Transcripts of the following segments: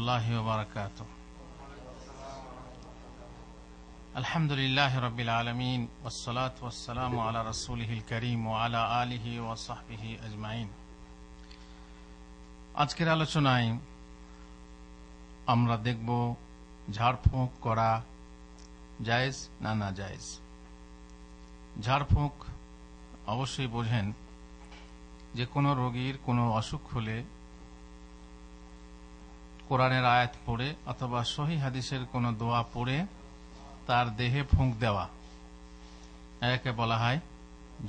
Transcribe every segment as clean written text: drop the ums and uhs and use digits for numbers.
রহমতুল্লাহি ওয়া বারাকাতুহু। আলহামদুলিল্লাহি রাব্বিল আলামিন ওয়াসসালাতু ওয়াসসালামু আলা রাসূলিহিল কারীম ওয়া আলা আলিহি ওয়া সাহবিহি আজমাইন। আজকের আলোচনায় আমরা দেখব ঝাড়ফুঁক করা জায়েজ না না জায়েজ। ঝাড়ফুঁক অবশ্যই বোঝেন যে কোনো রোগীর কোনো অসুখ হলে কোরআনের আয়াত পড়ে অথবা সহিহ হাদিসের কোনো দোয়া পড়ে তার দেহে ফুঁক দেওয়া, একে বলা হয়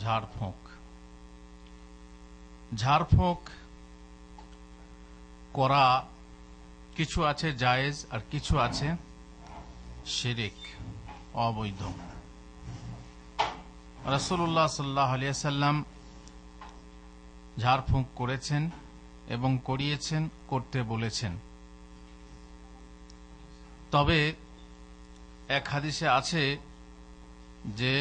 ঝাড়ফুঁক। ঝাড়ফুঁক করা কিছু আছে জায়েজ আর কিছু আছে শিরক, অবৈধ। রাসূলুল্লাহ সাল্লাল্লাহু আলাইহি ওয়াসাল্লাম ঝাড়ফুঁক করেছেন এবং করিয়েছেন, করতে বলেছেন। তবে এক হাদিসে আছে যে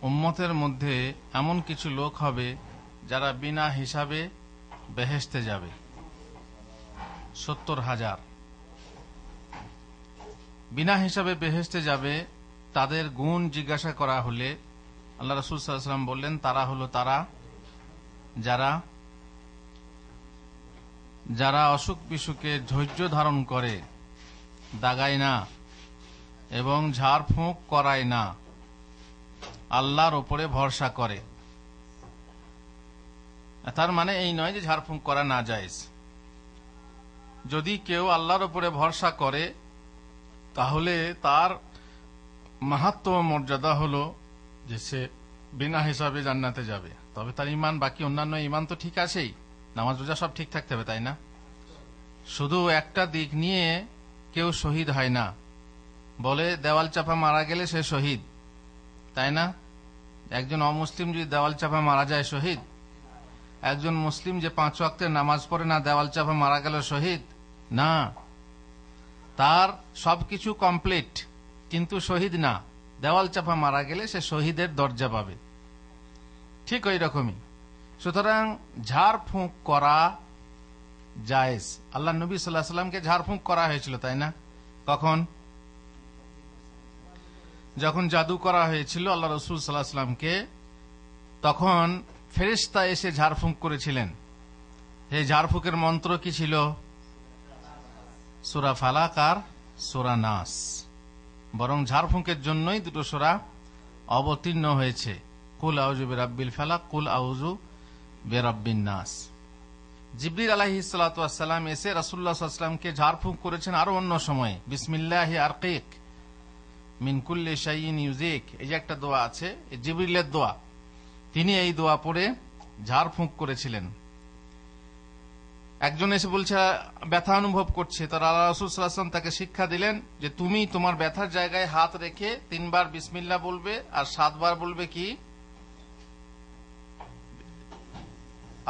উম্মতের মধ্যে এমন কিছু লোক হবে যারা বিনা হিসাবে বেহেশতে যাবে, 70,000 বিনা হিসাবে বেহেশতে যাবে। তাদের গুণ জিজ্ঞাসা করা হলে আল্লাহ রাসূল সাল্লাল্লাহু আলাইহি ওয়াসাল্লাম বললেন, তারা হলো তারা যারা অসুখ বিসুখে ধৈর্য ধারণ করে, দাগায় না এবং ঝাড়ফুঁক করায় না, আল্লাহর উপরে ভরসা করে। তার মানে এই নয় যে ঝাড়ফুঁক করা না জায়েজ। যদি কেউ আল্লাহর উপরে ভরসা করে তাহলে তার মাহাত্ম্য মর্যাদা হলো যে সে বিনা হিসাবে জান্নাতে যাবে। তবে তার ঈমান, বাকি অন্যান্য ঈমান তো ঠিক আছেই, নামাজ রোজা সব ঠিক থাকতে হবে, তাই না? শুধু একটা দিক নিয়ে কেউ শহীদ হয় না, বলে দেওয়াল চাপা মারা গেলে সে শহীদ, তাই না? একজন অমুসলিম যদি দেওয়াল চাপা মারা যায় শহীদ? একজন মুসলিম যে 5 ওয়াক্তের নামাজ পড়ে না, দেওয়াল চাপা মারা গেল শহীদ? না, তার সবকিছু কমপ্লিট কিন্তু শহীদ না। দেওয়াল চাপা মারা গেলে সে শহীদের দরজা পাবে। ঠিক ওই রকমই। সুতরাং ঝাড়ফুঁক করা জায়েজ। আল্লাহ নবী সাল্লাল্লাহু আলাইহি ওয়াসাল্লামকে ঝাড়ফুঁক করা হয়েছিল, তাই না? কখন? যখন জাদু করা হয়েছিল আল্লাহ রাসূল সাল্লাল্লাহু আলাইহি ওয়াসাল্লামকে, তখন ফেরেশতা এসে ঝাড়ফুঁক করেছিলেন। এই ঝাড়ফুঁকের মন্ত্র কি ছিল? সূরা ফালাক আর সূরা নাস। বরং ঝাড়ফুঁকের জন্যই দুটো সূরা অবতীর্ণ হয়েছে, কুল আউযু বিরাব্বিল ফালাক, কুল আউযু বিরাব্বিন নাস। জিবরিল আলাইহিস সালাতু ওয়াস সালাম এসে রাসূলুল্লাহ সাল্লাল্লাহু আলাইহি ওয়াসাল্লামকে ঝাড়ফুঁক করেছেন আরো অন্য সময়ে। বিসমিল্লাহি আরকিক মিন কুল্লি শাইইন ইউজিক, এই যে একটা দোয়া আছে, জিবরিলের দোয়া, তিনি এই দোয়া পড়ে ঝাড়ফুঁক করেছিলেন। একজন এসে বলছে ব্যথা অনুভব করছে, তার আল্লাহ রাসূল সাল্লাল্লাহু আলাইহি ওয়াসাল্লাম তাকে শিক্ষা দিলেন যে তুমি তোমার ব্যথার জায়গায় হাত রেখে 3 বার বিসমিল্লাহ বলবে আর 7 বার বলবে কি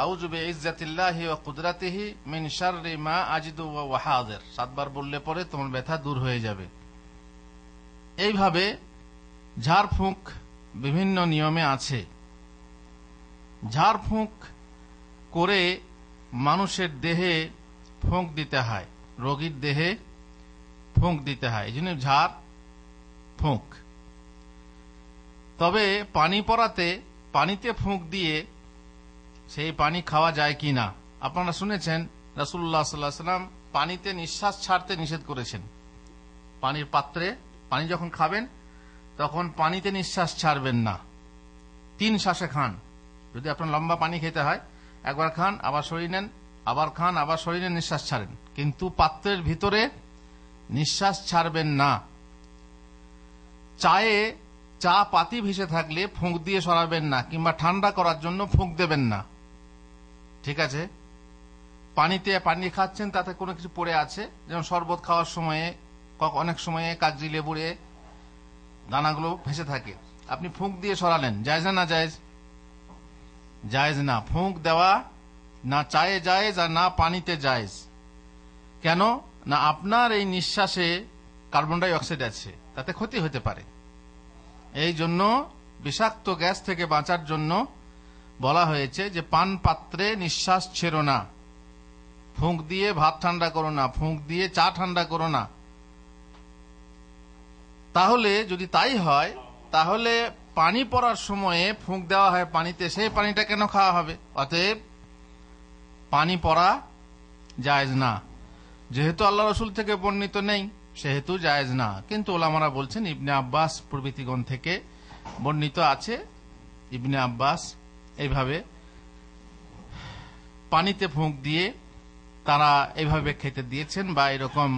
আউযু বিইজ্জাতিল্লাহি ওয়া কুদরাতিহি মিন শাররি মা আজিদু ওয়া হাযির। 7 বার বললে পরে তোমার ব্যথা দূর হয়ে যাবে। এইভাবে ঝাড়ফুঁক বিভিন্ন নিয়মে আছে। ঝাড়ফুঁক করে মানুষের দেহে ফুঁক দিতে হয়, রোগীর দেহে ফুঁক দিতে হয়, এই জন্য ঝাড়ফুঁক। তবে পানি পড়াতে, পানিতে ফুঁক দিয়ে সেই পানি খাওয়া যায় কি না? আপনারা শুনেছেন রাসূলুল্লাহ সাল্লাল্লাহু আলাইহি ওয়াসাল্লাম পানিতে নিঃশ্বাস ছাড়তে নিষেধ করেছেন। পানির পাত্রে পানি যখন খাবেন তখন পানিতে নিঃশ্বাস ছাড়বেন না, 3 শ্বাসে খান। যদি আপনার লম্বা পানি খেতে হয়, একবার খান, আবার সরিয়ে নেন, আবার খান, আবার সরিয়ে নেন, নিঃশ্বাস ছাড়েন, কিন্তু পাত্রের ভিতরে নিঃশ্বাস ছাড়বেন না। চায়ে চা পাতি ভেসে থাকলে ফুঁক দিয়ে সরাবেন না, কিংবা ঠান্ডা করার জন্য ফুঁক দেবেন না, ঠিক আছে? পানিতে পানি খাচ্ছেন, তাতে কোনো কিছু পড়ে আছে, যেমন শরবত খাওয়ার সময়ে অনেক সময়ে কাগজি লেবুরে দানাগুলো ভেসে থাকে, আপনি ফুঁক দিয়ে সরালেন, জায়েজ না জায়েজ? জায়েজ না। ফুঁক দেওয়া না চায়ে জায়েজ আর না পানিতে জায়েজ। কেন না? আপনার এই নিঃশ্বাসে কার্বন ডাই অক্সাইড আছে, তাতে ক্ষতি হতে পারে। এই জন্য বিষাক্ত গ্যাস থেকে বাঁচার জন্য বলা হয়েছে যে পান পাত্রে নিঃশ্বাস ছেড়ো না, ফুঁক দিয়ে ভাত ঠান্ডা করো না, ফুঁক দিয়ে চা ঠান্ডা করো না। তাহলে যদি তাই হয়, তাহলে পানি পড়ার সময়ে ফুঁক দেওয়া হয় পানিতে, সেই পানিটা কেন খাওয়া হবে? অতএব পানি পড়া জায়েজ না। যেহেতু আল্লাহ রসুল থেকে বর্ণিত নেই, সেহেতু জায়েজ না। কিন্তু ওলামারা বলছেন, ইবনে আব্বাস প্রভৃতিগণ থেকে বর্ণিত আছে। ইবনে আব্বাস এইভাবে পানিতে ফুঁক দিয়ে তারা এইভাবে খেতে দিয়েছেন বা এরকম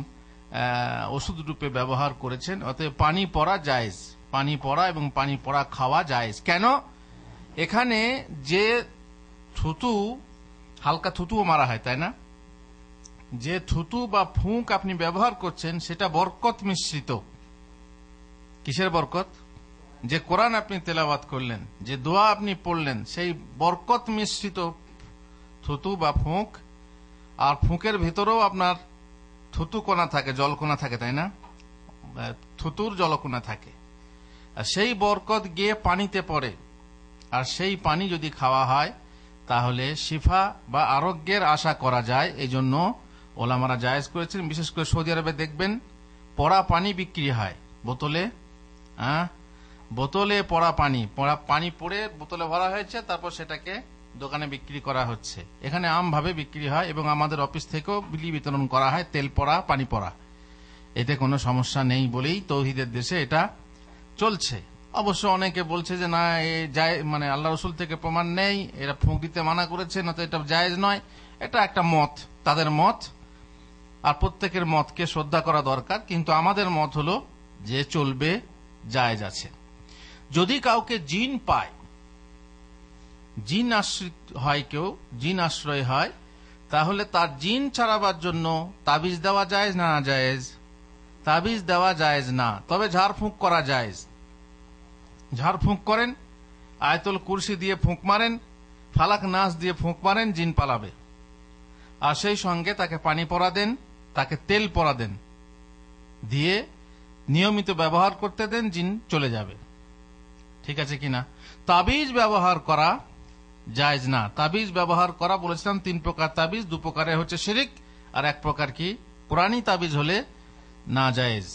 ওষুধ রূপে ব্যবহার করেছেন। অতএব পানি পড়া জায়েজ, পানি পড়া এবং পানি পড়া খাওয়া জায়েজ। কেন? এখানে যে থুতু, হালকা থুতুও মারা হয়, তাই না? যে থুতু বা ফুঁক আপনি ব্যবহার করছেন সেটা বরকত মিশ্রিত। কিসের বরকত? যে কোরআন আপনি তেলাওয়াত করলেন, যে দোয়া আপনি পড়লেন, সেই বরকত মিশ্রিত থুতু বা ফুঁক। আর ফুঁকের ভিতরেও আপনার থুতু কোনা থাকে, জলকোনা থাকে, তাই না? থুতুর জলকোনা থাকে। আর সেই বরকত গিয়ে পানিতে পড়ে, আর সেই পানি যদি খাওয়া হয় তাহলে শিফা বা আরোগ্যের আশা করা যায়। এই জন্য ওলামারা জায়েজ করেছেন। বিশেষ করে সৌদি আরবে দেখবেন পড়া পানি বিক্রি হয় বোতলে। বোতলে পড়া পানি পড়ে বোতলে ভরা হয়েছে, তারপর সেটাকে দোকানে বিক্রি করা হচ্ছে। এখানে আমভাবে বিক্রি হয় এবং আমাদের অফিস থেকেও বিলি বিতরণ করা হয় তেল পড়া, পানি পড়া। এতে কোনো সমস্যা নেই বলেই তৌহিদের দেশে এটা চলছে। অবশ্য অনেকে বলছে যে না, মানে আল্লাহ রসুল থেকে প্রমাণ নেই, এরা ফুঁক দিতে মানা করেছে, না তো এটা জায়েজ নয়। এটা একটা মত, তাদের মত, আর প্রত্যেকের মতকে শ্রদ্ধা করা দরকার। কিন্তু আমাদের মত হলো যে চলবে, জায়েজ আছে। যদি কাউকে জিন পায়, জিন আশ্রিত হয়, কেউ জিন আশ্রয় হয়, তাহলে তার জিন ছাড়াবার জন্য তাবিজ দেওয়া জায়েজ না জায়েজ? তাবিজ দেওয়া জায়েজ না, তবে ঝাড়ফুঁক করা জায়েজ। ঝাড়ফুঁক করেন, আয়াতুল কুরসি দিয়ে ফুঁক মারেন, ফালাক নাস দিয়ে ফুঁক মারেন, জিন পালাবে। আর সেই সঙ্গে তাকে পানি পড়া দেন, তাকে তেল পড়া দেন, দিয়ে নিয়মিত ব্যবহার করতে দেন, জিন চলে যাবে। ঠিক আছে কিনা? তাবিজ ব্যবহার করা জায়েজ না। তাবিজ ব্যবহার করা বলেছিলাম 3 প্রকার তাবিজ, 2 প্রকারে হচ্ছে শিরিক, আর 1 প্রকার কি কোরআনী তাবিজ হলে না জায়েজ।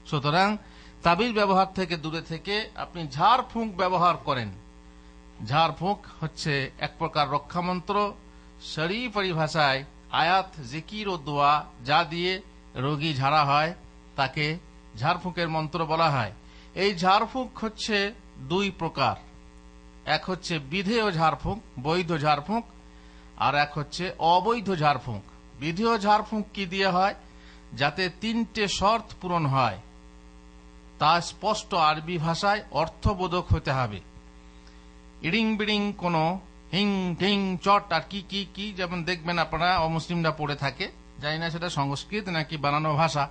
সুতরাং তাবিজ ব্যবহার থেকে দূরে থেকে আপনি ঝাড়ফুঁক ব্যবহার করেন। ঝাড়ফুঁক হচ্ছে 1 প্রকার রক্ষামন্ত্র। শরীফ পরিভাষায় আয়াত, জিকির ও দোয়া যা দিয়ে রোগী ঝাড়া হয় তাকে ঝাড়ফুঁকের মন্ত্র বলা হয়। এই ঝাড়ফুঁক হচ্ছে 2 প্রকার। এক হচ্ছে বিধেয় ঝাড়ফুঁক, বৈধ ঝাড়ফুঁক, আর এক হচ্ছে অবৈধ ঝাড়ফুঁক। বিধেয় ঝাড়ফুঁক কি দিয়ে হয়? যাতে 3টে শর্ত পূরণ হয়, তা স্পষ্ট আরবি ভাষায় অর্থবোধক হতে হবে। ইডিং বিডিং কোন হিং ঢিং চট আর কি কি কি, যেমন দেখবেন আপনারা অমুসলিমরা পড়ে থাকে, জানি না সেটা সংস্কৃত নাকি বানানো ভাষা।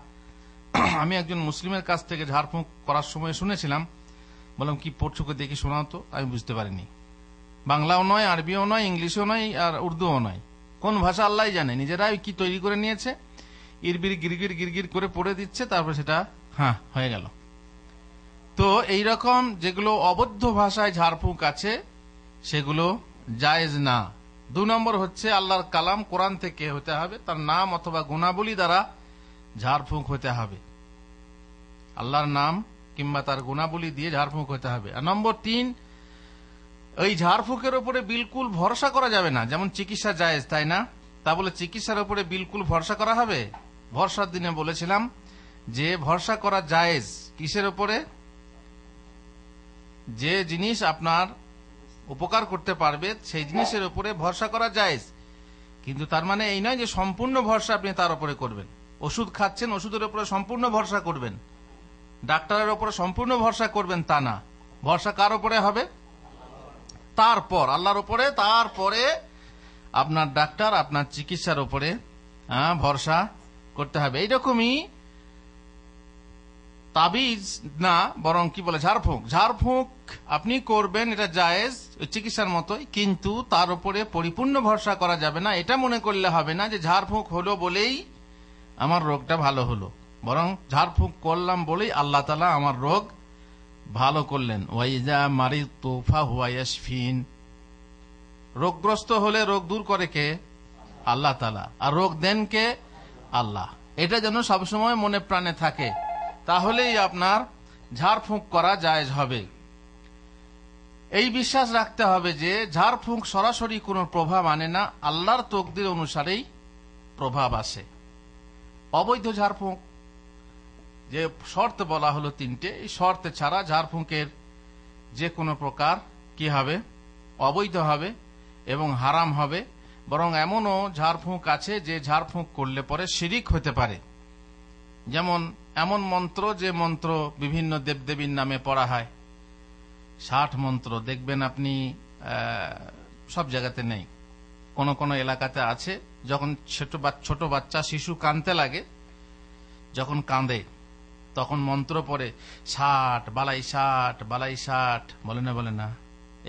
আমি একজন মুসলিমের কাছ থেকে ঝাড়ফুঁক করার সময় শুনেছিলাম, বললাম কি পড়ছো, দেখি শোনাও তো। আমি বুঝতে পারিনি, বাংলাও নয়, আরবিও নয়, ইংলিশও নয়, আর উর্দুও নয়। কোন ভাষা আল্লাহ জানে, নিজেরাই কি তৈরি করে নিয়েছে, ইরবির গিরগির গিরগির করে পড়ে দিচ্ছে, তারপর সেটা হয়ে গেল। তো এইরকম যেগুলো অবৈধ ভাষায় ঝাড়ফুঁক আছে সেগুলো জায়েজ না। 2 নম্বর হচ্ছে আল্লাহর কালাম, কোরআন থেকে হতে হবে, তার নাম অথবা গুণাবলী দ্বারা ঝাড়ফুঁক হতে হবে। আল্লাহর নাম কিংবা তার গুণাবলী দিয়ে ঝাড়ফুঁক হতে হবে। আর নম্বর 3, ওই ঝাড়ফুঁকের উপরে বিলকুল ভরসা করা যাবে না। যেমন চিকিৎসা জায়েজ, তাই না? তা বলে চিকিৎসার উপরে বিলকুল ভরসা করা হবে? ভরসার দিনে বলেছিলাম যে ভরসা করা জায়েজ কিসের উপরে? যে জিনিস আপনার উপকার করতে পারবে সেই জিনিসের উপরে ভরসা করা জায়েজ। কিন্তু তার মানে এই নয় যে সম্পূর্ণ ভরসা আপনি তার উপরে করবেন। ওষুধ খাচ্ছেন, ওষুধের উপরে সম্পূর্ণ ভরসা করবেন, ডাক্তারের উপরে সম্পূর্ণ ভরসা করবেন তা না। ভরসা কার উপরে হবে? তারপর আল্লাহর উপরে, তারপরে আপনার ডাক্তার, আপনার চিকিৎসার উপরে ভরসা করতে হবে। এইরকমই তাবিজ না, বরং কি বলে ঝাড়ফুঁক। ঝাড়ফুঁক আপনি করবেন, এটা জায়েজ চিকিৎসার মতোই, কিন্তু তার উপরে পরিপূর্ণ ভরসা করা যাবে না। এটা মনে করলে হবে না যে ঝাড়ফুঁক হলো বলেই আমার রোগটা ভালো হলো, বরং ঝাড়ফুঁক করলাম বলেই আল্লাহ তাআলা আমার রোগ ভালো করলেন। ওয়াইজা মারিদতু ফাহুয়া ইয়াশফিন। রোগগ্রস্ত হলে রোগ দূর করে কে? আল্লাহ তাআলা, আর রোগ দেন কে? আল্লাহ। এটা যেন সবসময় মনে প্রাণে থাকে, তাহলেই আপনার ঝাড়ফুঁক করা জায়েজ হবে। এই বিশ্বাস রাখতে হবে যে ঝাড়ফুঁক সরাসরি কোনো প্রভাব আনে না, আল্লাহর তকদির অনুসারেই প্রভাব আসে। অবৈধ ঝাড়ফুঁক, যে শর্ত বলা হলো তিনটে, এই শর্তে ছাড়া ঝাড়ফুঁকের যে কোনো প্রকার কি হবে? অবৈধ হবে এবং হারাম হবে। বরং এমনও ঝাড়ফুঁক আছে যে ঝাড়ফুঁক করলে পরে শিরিক হতে পারে। যেমন এমন মন্ত্র, যে মন্ত্র বিভিন্ন দেবদেবীর নামে পড়া হয়, 60 মন্ত্র দেখবেন আপনি সব জায়গাতে নেই, কোন কোন এলাকাতে আছে। যখন ছোট বাচ্চা শিশু কাঁদতে লাগে, যখন কাঁদে তখন মন্ত্র পড়ে 60 বালাই 60 বালাই 60, বলে না?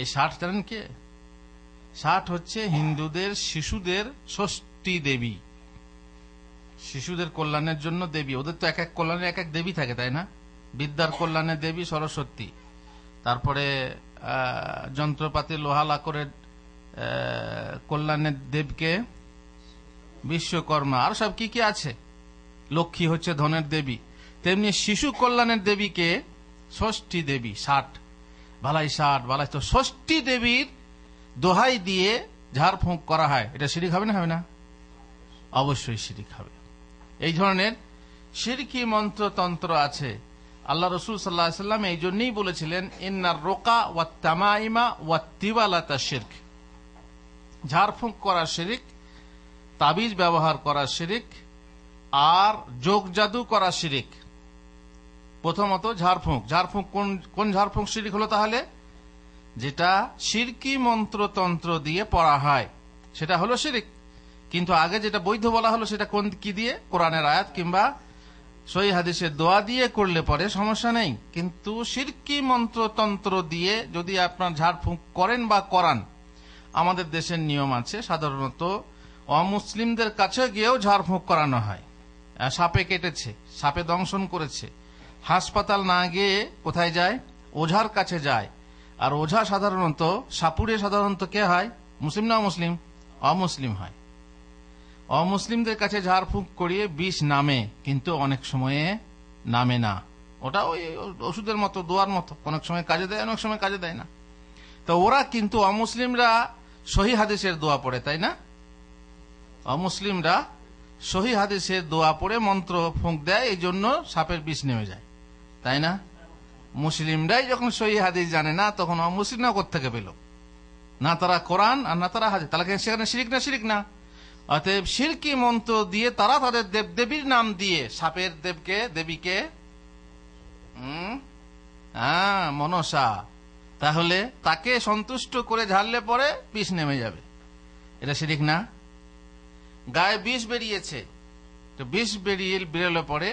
এই 60 জানেন কে? 60 হচ্ছে হিন্দুদের শিশুদের ষষ্ঠী দেবী, শিশুদের কল্যাণের জন্য দেবী। ওদের তো এক এক কল্যাণের এক এক দেবী থাকে, তাই না? বিদ্যার কল্যাণের দেবী সরস্বতী, তারপরে যন্ত্রপাতি লোহা লাকড়ের কল্যাণের দেবকে বিশ্বকর্মা, আর সব কি কি আছে। লক্ষ্মী হচ্ছে ধনের দেবী। তেমনি শিশু কল্যাণের দেবীকে ষষ্ঠী দেবী। 60 বালাই 60 বালাই, তো ষষ্ঠী দেবীর দোহাই দিয়ে ঝাড়ফুঁক করা হয়, এটা শিরিক হবে না? হবে না? অবশ্যই শিরিক হবে। এই ধরনের শিরকি মন্ত্রতন্ত্র আছে। আল্লাহ রসুল সাল্লাল্লাহু আলাইহি ওয়াসাল্লাম এই জন্যই বলেছিলেন, ইন্নার রোকা ওয়াত তামাইমা ওয়াত তিওয়ালাতা শিরক। ঝাড়ফুঁক করা শিরিক, তাবিজ ব্যবহার করা শিরিক, আর যোগ জাদু করা শিরিক। প্রথমত ঝাড়ফুঁক। কোন ঝাড়ফুঁক শিরিক হলো তাহলে? যেটা শিরকি মন্ত্রতন্ত্র দিয়ে পড়া হয় সেটা হলো শিরিক। কিন্তু আগে যেটা বৈধ বলা হলো সেটা কি দিয়ে? কোরআনের আয়াত কিংবা সহিহ হাদিসের দোয়া দিয়ে করলে পরে সমস্যা নেই। কিন্তু শিরকি মন্ত্রতন্ত্র দিয়ে যদি আপনার ঝাড়ফুঁক করেন বা করান, আমাদের দেশের নিয়ম আছে, সাধারণত অমুসলিমদের কাছে গিয়েও ঝাড়ফুঁক করানো হয়। সাপে কেটেছে, সাপে দংশন করেছে, হাসপাতাল না গিয়ে কোথায় যায়? ওঝার কাছে যায়। আর ওঝা সাধারণত সাপুড়ে সাধারণত কে হয়? মুসলিম না অমুসলিম? অমুসলিম হয়। অমুসলিমদের কাছে ঝাড়ফুঁক করিয়ে বিষ নামে, কিন্তু অনেক সময়ে নামে না। ওটা ওই ওষুধের মতো, দোয়ার মতো, অনেক সময় কাজে দেয়, অনেক সময় কাজে দেয় না। তো ওরা কিন্তু অমুসলিমরা সহিহ হাদিসের দোয়া পড়ে, তাই না? অমুসলিমরা সহিহ হাদিসের দোয়া পড়ে মন্ত্র ফুঁক দেয়, এই জন্য সাপের বিষ নেমে যায়, তাই না? মুসলিমরাই যখন সহিহ হাদিস জানে না, তখন অমুসলিমরা কোত্থেকে পেল? না তারা কোরআন আর না তারা হাদিস, তাহলে সেখানে শিরিক না? শিরিক না। অতএব শিরকি মন্ত্র দিয়ে তারা তাদের দেবদেবীর নাম দিয়ে সাপের দেবীকে মনসা, তাহলে তাকে সন্তুষ্ট করে ঝাড়লে পরে বিষ নেমে যাবে। এটা শিরিক না? গায়ে বিষ বেরিয়েছে, তো বিষ বেরোলে পরে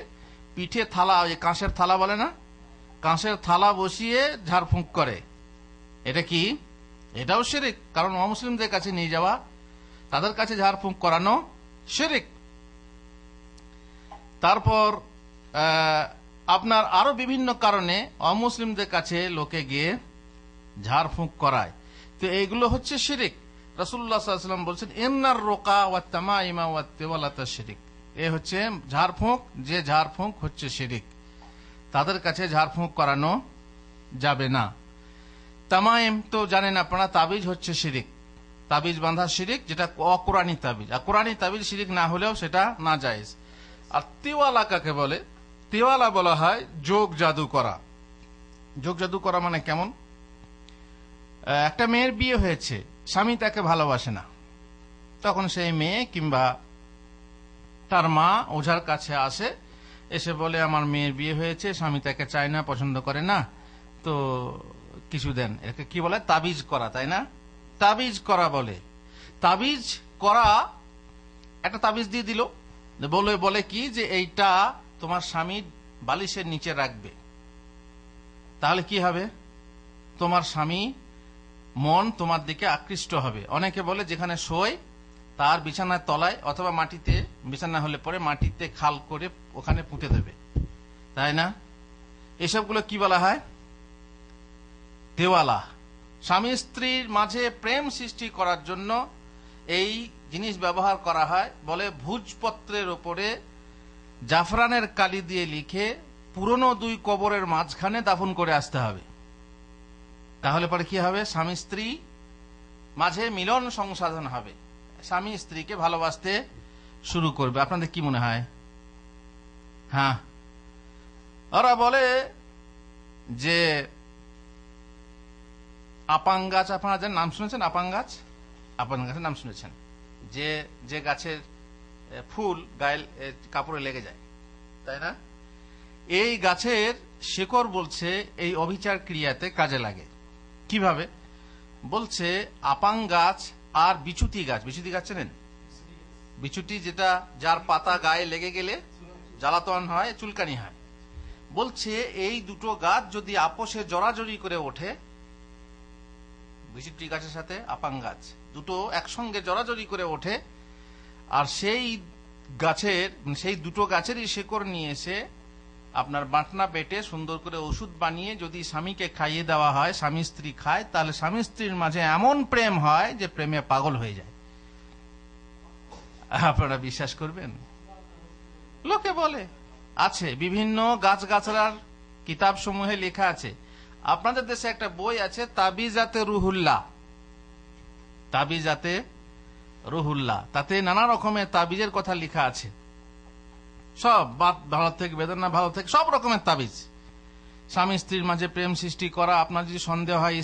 পিঠে থালা, ওই কাঁসের থালা বলে না, কাঁসের থালা বসিয়ে ঝাড়ফুঁক করে, এটা কি? এটাও শিরিক। কারণ অমুসলিমদের কাছে নিয়ে যাওয়া, তাদের কাছে ঝাড়ফুঁক করানো শিরিক। তারপর আপনার আরো বিভিন্ন কারণে অমুসলিমদের কাছে লোকে গিয়ে ঝাড়ফুঁক করায়, তো এইগুলো হচ্ছে শিরিক। রাসূলুল্লাহ সাল্লাল্লাহু আলাইহি ওয়াসাল্লাম বলছেন, ইন্নার রোকা ওয়াত তামাইমা ওয়াত তিওয়ালাতা শিরিক। এ হচ্ছে ঝাড়ফুঁক, যে ঝাড়ফুঁক হচ্ছে শিরিক, তাদের কাছে ঝাড়ফুঁক করানো যাবে না। তামাইম তো জানেন আপনারা, তাবিজ হচ্ছে শিরিক, তাবিজ বাঁধা শিরিক, যেটা অকুরআনী তাবিজ। আর কুরআনী তাবিজ শিরিক না হলেও সেটা না জায়েজ। আর তিওয়ালা কাকে বলে? তিওয়ালা বলা হয় যোগ জাদু করা। যোগ জাদু করা মানে কেমন? একটা মেয়ের বিয়ে হয়েছে, স্বামী তাকে ভালোবাসে না, তখন সেই মেয়ে কিংবা তার মা ওঝার কাছে আসে, এসে বলে আমার মেয়ের বিয়ে হয়েছে, স্বামী তাকে চায় না, পছন্দ করে না, তো কিছু দেন। একে কি বলে? তাবিজ করা, তাই না? তাবিজ করা বলে। তাবিজ করা, একটা তাবিজ দিয়ে দিল, বলে কি যে এইটা তোমার স্বামীর বালিশের নিচে রাখবে, তাহলে কি হবে? তোমার স্বামী মন তোমার দিকে আকৃষ্ট হবে। অনেকে বলে যেখানে শোয় তার বিছানার তলায় অথবা মাটিতে, বিছানা হলে পরে মাটিতে খাল করে ওখানে পুঁতে দেবে, তাই না? এসবগুলো কি বলা হয়? দেওয়ালা। স্বামী স্ত্রীর মাঝে প্রেম সৃষ্টি করার জন্য এই জিনিস ব্যবহার করা হয়, বলে ভোজপত্রের ওপরে জাফরানের কালি দিয়ে লিখে পুরনো 2 কবরের মাঝখানে দাফন করে আসতে হবে। তাহলে পরে কি হবে? স্বামী স্ত্রী মাঝে মিলন সংসাধন হবে, স্বামী স্ত্রীকে ভালোবাসতে শুরু করবে। আপনাদের কি মনে হয়? হ্যাঁ, ওরা বলে যে আপাং গাছ, আপনারা নাম শুনেছেন? আপাং গাছের নাম শুনেছেন? যে গাছের ফুল গায়ে কাপড়ে লেগে যায়, তাই না? এই গাছের শেকড় বলছে এই অভিচার ক্রিয়াতে কাজে লাগে। কিভাবে? বলছে আপাং গাছ আর বিছুতি গাছ চেনেন? বিছুতি যেটা, যার পাতা গায়ে লেগে গেলে জ্বালাতন হয়, চুলকানি হয়। বলছে এই দুটো গাছ যদি আপোষে জড়াজড়ি করে ওঠে, বিছুটি গাছের সাথে আপাং গাছ দুটো একসঙ্গে জড়াজড়ি করে ওঠে, আর সেই দুটো গাছেরই শেকড় নিয়ে এসে আপনার বাটনা বেটে সুন্দর করে ওষুধ বানিয়ে যদি স্বামীকে খাইয়ে দেওয়া হয়, স্বামী স্ত্রী খায়, তাহলে স্বামী স্ত্রীর মাঝে এমন প্রেম হয় যে প্রেমে পাগল হয়ে যায়। আপনারা বিশ্বাস করবেন? লোকে বলে আছে, বিভিন্ন গাছগাছড়ার কিতাব সমূহে লেখা আছে। আপনাদের দেশে একটা বই আছে তাবিজাতে রুহুল্লাহ, তাতে নানা রকমের তাবিজের কথা লেখা আছে। সব ভালো থেকে বেদনা, ভালো থেকে সব রকমের তাবিজ। স্বামী স্ত্রীর মাঝে প্রেম সৃষ্টি করা, আপনার যদি সন্দেহ হয়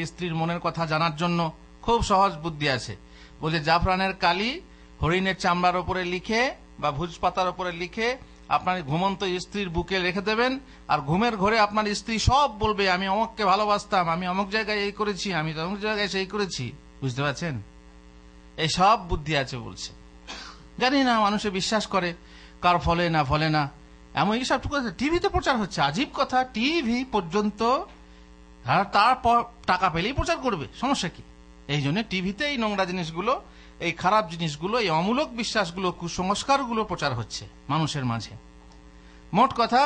স্ত্রীর মনের কথা জানার জন্য খুব সহজ বুদ্ধি আছে। বলে জাফরানের কালি হরিণের চামড়ার উপরে লিখে বা ভুজ পাতার উপরে লিখে আপনার ঘুমন্ত স্ত্রীর বুকে রেখে দেবেন, আর ঘুমের ঘরে আপনার স্ত্রী সব বলবে, আমি অমুককে ভালোবাসতাম, আমি অমুক জায়গায় এই করেছি, আমি অমুক জায়গায় সেই করেছি। বুঝতে পারছেন? এই সব বুদ্ধি আছে বলছে। জানি না মানুষে বিশ্বাস করে, কার ফলে না। এমন সব টিভিতে প্রচার হচ্ছে, আজীব কথা। টিভি পর্যন্ত তারপর টাকা পেলেই প্রচার করবে, সমস্যা কি? এই জন্য টিভিতে এই নোংরা জিনিসগুলো, এই খারাপ জিনিসগুলো, এই অমূলক বিশ্বাসগুলো, কুসংস্কারগুলো প্রচার হচ্ছে মানুষের মাঝে। মোট কথা,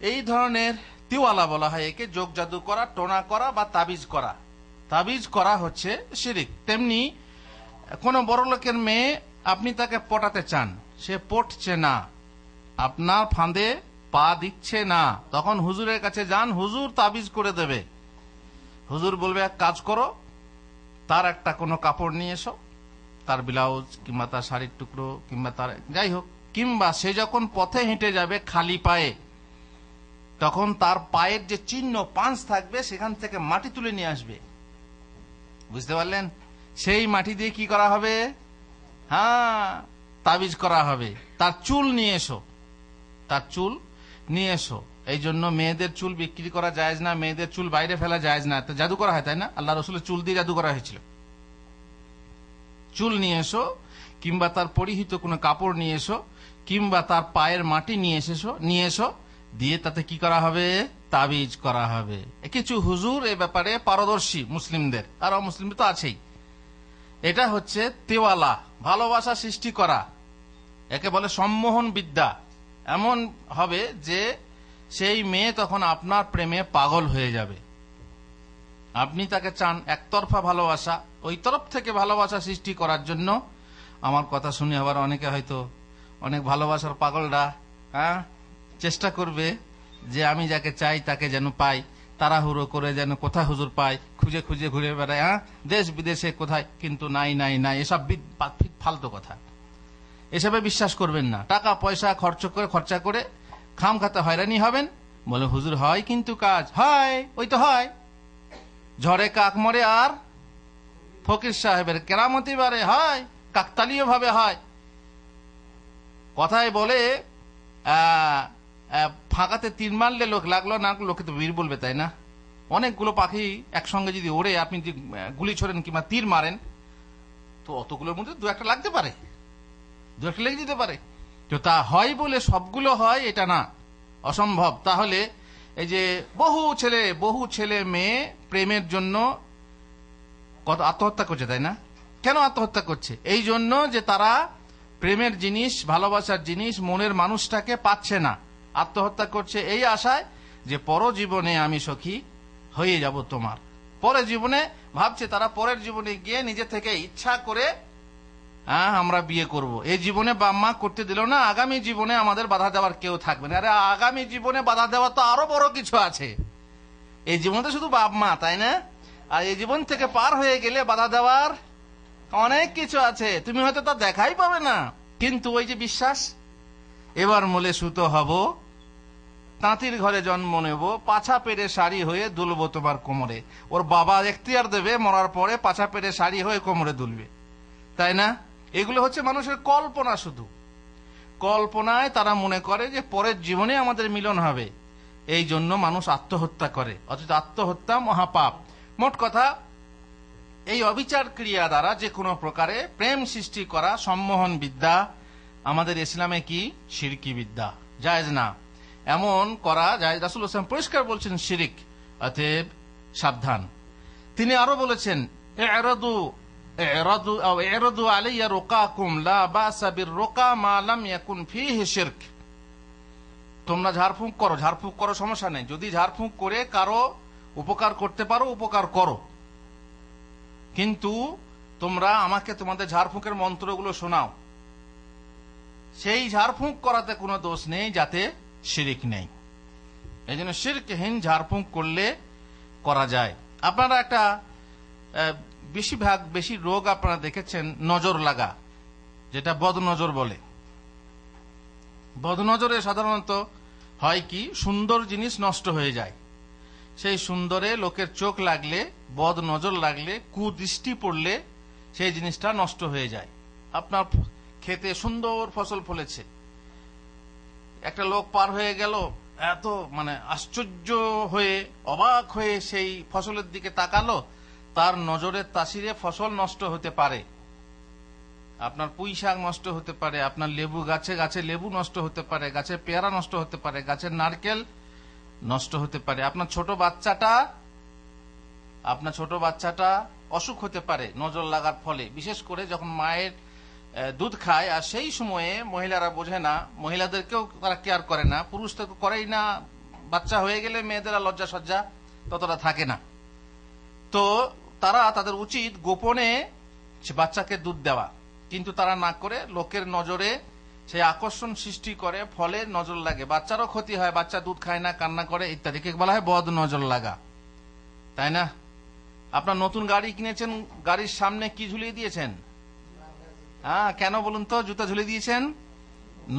এই ধরনের তিওয়ালা বলা হয় একে। যোগ জাদু করা, টোনা করা বা তাবিজ করা হচ্ছে শিরিক। তেমনি কোন বড় লোকের মেয়ে আপনি তাকে পটাতে চান, সে পটছে না, আপনার ফাঁদে পা দিচ্ছে না, তখন হুজুরের কাছে যান, হুজুর তাবিজ করে দেবে। হুজুর বলবে এক কাজ করো, তার একটা কোনো কাপড় নিয়ে এসো, তার ব্লাউজ কিংবা তার শাড়ির টুকরো কিংবা তার যাই হোক, কিংবা সে যখন পথে হেঁটে যাবে খালি পায়ে, তখন তার পায়ের যে চিহ্ন পাঁচ থাকবে সেখান থেকে মাটি তুলে নিয়ে আসবে। বুঝতে পারলেন? সেই মাটি দিয়ে কি করা হবে? হ্যাঁ, তাবিজ করা হবে। তার চুল নিয়ে এসো। এই জন্য মেয়েদের চুল বিক্রি করা জায়েজ না, মেয়েদের চুল বাইরে ফেলা জায়েজ না। তো জাদু করা হয়, তাই না? আল্লাহ রসুলের চুল দিয়ে জাদু করা হয়েছিল। চুল নিয়ে এসো, কিংবা তার পরিহিত কোনো কাপড় নিয়ে এসো, কিংবা তার পায়ের মাটি নিয়ে এসো, দিয়ে তাতে কি করা হবে? তাবিজ করা হবে। কিছু হুজুর এ ব্যাপারে পারদর্শী মুসলিমদের, আর অমুসলিমদের তো আছেই। এটা হচ্ছে তেওয়ালা, ভালোবাসা সৃষ্টি করা, একে বলে সম্মোহন বিদ্যা। এমন হবে যে সেই মেয়ে তখন আপনার প্রেমে পাগল হয়ে যাবে। আপনি তাকে চান একতরফা ভালোবাসা, ওই তরফ থেকে ভালোবাসা সৃষ্টি করার জন্য। আমার কথা শুনে আবার অনেকে হয়তো, অনেক ভালোবাসার পাগলরা চেষ্টা করবে যে আমি যাকে চাই তাকে যেন পাই, তাড়াহুড়ো করে যেন কোথায় হুজুর পাই, খুঁজে খুঁজে ঘুরে বেড়ায়, দেশ বিদেশে কোথায়। কিন্তু নাই, এসব ফালতু কথা, এসবে বিশ্বাস করবেন না। টাকা পয়সা খরচা করে খামখাতে হয়রানি হবেন। বলে হুজুর হয় কিন্তু কাজ হয়, ওই তো হয়, ঝড়ে কাক মরে আর ফকির সাহেবের কেরামতি বারে হয়, কাকতালীয় ভাবে হয়। কথায় বলে ফাঁকাতে তীর মারলে লোক লাগলো না, লোকে তো বীর বলবে, তাই না? অনেকগুলো পাখি একসঙ্গে যদি ওড়ে আপনি যদি গুলি ছোড়েন কিংবা তীর মারেন, তো অতগুলোর মধ্যে দু একটা লাগতে পারে, দু একটা লেগে যেতে পারে। তো তা হয় বলে সবগুলো হয় এটা না, অসম্ভব। তাহলে এই যে বহু ছেলে মেয়ে প্রেমের জন্য কত আত্মহত্যা করছে, তাই না? কেন আত্মহত্যা করছে? এই জন্য যে তারা প্রেমের জিনিস, ভালোবাসার জিনিস, মনের মানুষটাকে পাচ্ছে না। আত্মহত্যা করছে এই আশায় যে পরজীবনে আমি সখী হয়ে যাব তোমার। পরের জীবনে ভাবছে তারা, পরের জীবনে গিয়ে নিজে থেকে ইচ্ছা করে হ্যাঁ আমরা বিয়ে করব, এই জীবনে বাপ মা করতে দিল না, আগামী জীবনে আমাদের বাধা দেওয়ার কেউ থাকবে না। আরে আগামী জীবনে বাধা দেওয়া তো আরো বড় কিছু আছে। এই জীবনে তো শুধু বাপ মা, তাই না? আর এই জীবন থেকে পার হয়ে গেলে বাধা দেওয়ার অনেক কিছু আছে, তুমি হয়তো তা দেখাই পাবে না, কিন্তু ওই যে বিশ্বাস, এবার মলে সুতো হব, তাঁতির ঘরে জন্ম নেব, পাছা পেরে শাড়ি হয়ে দুলব তোমার কোমরে। ওর বাবা এখতিয়ার দেবে মরার পরে পাছা পেরে শাড়ি হয়ে কোমরে দুলবে, তাই না? এগুলো হচ্ছে মানুষের কল্পনা, শুধু কল্পনায় তারা মনে করে যে পরের জীবনে আমাদের মিলন হবে, এই জন্য মানুষ আত্মহত্যা করে, অথচ আত্মহত্যা মহাপাপ। মোট কথা, এই অবিচার ক্রিয়া দ্বারা যে কোনো প্রকারে প্রেম সৃষ্টি করা সম্মোহন বিদ্যা আমাদের ইসলামে কি শিরকি বিদ্যা, জায়েজ না। এমন করা জায়েজ, রাসূল সাল্লাল্লাহু পরিষ্কার বলছেন শিরিক, অতএব সাবধান। তিনি আরো বলেছেন, ইরদু আলাইয়া রুকাকুম লা বাসা বিররুকা মা লাম ইয়াকুন ফীহি শিরক। তোমরা ঝাড়ফুঁক করো, ঝাড়ফুঁক করো, সমস্যা নেই, যদি ঝাড়ফুঁক করে কারো উপকার করতে পারো উপকার করো, কিন্তু তোমরা আমাকে তোমাদের ঝাড়ফুঁকের মন্ত্রগুলো শোনাও। সেই ঝাড়ফুঁক করাতে কোনো দোষ নেই যাতে শিরিক নেই। এই জন্য শিরকহীন ঝাড়ফুঁক করলে করা যায়। আপনারা একটা বেশি রোগ আপনারা দেখেছেন, নজর লাগা, যেটা বদনজর বলে। বদনজরে সাধারণত হয় কি, সুন্দর জিনিস নষ্ট হয়ে যায়। সেই সুন্দরে লোকের চোখ লাগলে, বদ নজর লাগলে, কুদৃষ্টি পড়লে সেই জিনিসটা নষ্ট হয়ে যায়। আপনার খেতে সুন্দর ফসল ফলেছে, একটা লোক পার হয়ে গেল, এত আশ্চর্য হয়ে অবাক হয়ে সেই ফসলের দিকে তাকালো, তার নজরের তাসিরে ফসল নষ্ট হতে পারে। আপনার পুঁই শাক নষ্ট হতে পারে, আপনার লেবু গাছে লেবু নষ্ট হতে পারে, গাছের পেয়ারা নষ্ট হতে পারে, গাছের নারকেল নষ্ট হতে পারে। আপনার ছোট বাচ্চাটা অসুখ হতে পারে নজর লাগার ফলে, বিশেষ করে যখন মায়ের দুধ খায়, আর সেই সময়ে মহিলারা বোঝে না, মহিলাদেরকেও তারা কেয়ার করে না, পুরুষ তো করেই না। বাচ্চা হয়ে গেলে মেয়েদের লজ্জা সজ্জা ততটা থাকে না, তো তারা তাদের উচিত গোপনে বাচ্চাকে দুধ দেওয়া, কিন্তু তারা না করে লোকের নজরে সেই আকর্ষণ সৃষ্টি করে, ফলে নজর লাগে, বাচ্চারও ক্ষতি হয়, বাচ্চা দুধ খায় না, কান্না করে ইত্যাদি, কে বলা হয় বদ নজর লাগা, তাই না? আপনার নতুন গাড়ি কিনেছেন, গাড়ির সামনে কি ঝুলিয়ে দিয়েছেন? হ্যাঁ, কেন বলুন তো জুতা ঝুলিয়ে দিয়েছেন?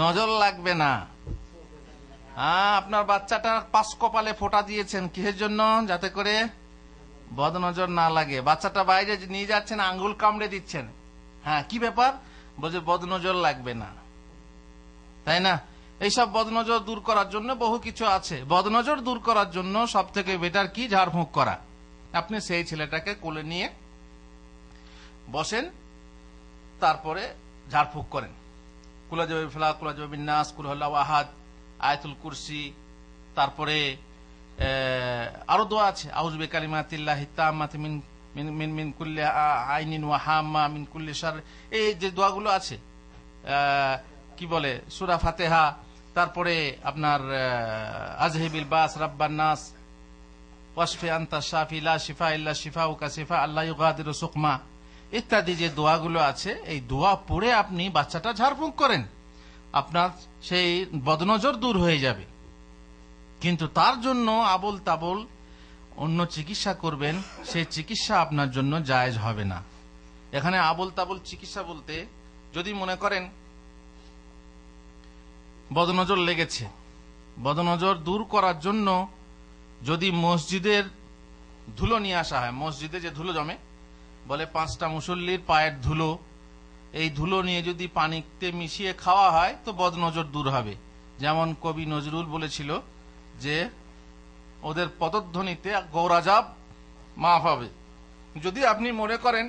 নজর লাগবে না। হ্যাঁ, আপনার বাচ্চাটার পাশ কপালে ফোঁটা দিয়েছেন, কিসের জন্য? যাতে করে বদনজর না লাগে। বাচ্চাটা বাইরে নিয়ে যাচ্ছেন, আঙ্গুল কামড়ে দিচ্ছেন, হ্যাঁ কি ব্যাপার? বলছে বদনজর লাগবে না, তাই না? এইসব বদনজর দূর করার জন্য বহু কিছু আছে। বদনজর দূর করার জন্য সব থেকে বেটার কি? ঝাড়ফুঁক করা। আপনি সেই ছেলেটাকে কোলে নিয়ে বসেন, তারপরে ঝাড়ফুঁক করেন, কুল আউযু বিরব্বিল ফালাক, কুল আউযু বিরাব্বিন নাস, কুল হুয়াল্লাহু আহাদ, আয়াতুল কুরসি, তারপরে আরো দোয়া আছে, আউযু বিকালিমাতিল্লাহি তাম্মাতি মিন কুল্লি আইনিন ওয়া হাম্মা মিন কুল্লি শার, এই যে দোয়াগুলো আছে, কি বলে, সূরা ফাতিহা, তারপরে আপনার আযহিবিল বাস রাব্বান নাস ওয়াশফি আনতা শাফি লা শিফা ইল্লা শিফাউকা শিফা আল্লা ইউগাদিরু সুকমা ইত্যাদি যে দোয়াগুলো আছে, এই দোয়া পড়ে আপনি বাচ্চাটা ঝাড়ফুঁক করেন, আপনার সেই বদনজর দূর হয়ে যাবে। কিন্তু তার জন্য আবল তাবল অন্য চিকিৎসা করবেন, সেই চিকিৎসা আপনার জন্য জায়েজ হবে না। এখানে আবল তাবল চিকিৎসা বলতে, যদি মনে করেন বদনজর লেগেছে, বদনজর দূর করার জন্য যদি মসজিদের ধুলো নিয়ে আসা হয়, মসজিদে যে ধুলো জমে, বলে 5টা মুসল্লির পায়ের ধুলো, এই ধুলো নিয়ে যদি পানিতে মিশিয়ে খাওয়া হয় তো বদনজর দূর হবে। যেমন কবি নজরুল বলেছিল যে ওদের পদধ্বনিতে গৌরাজাব মাফ হবে। যদি আপনি মনে করেন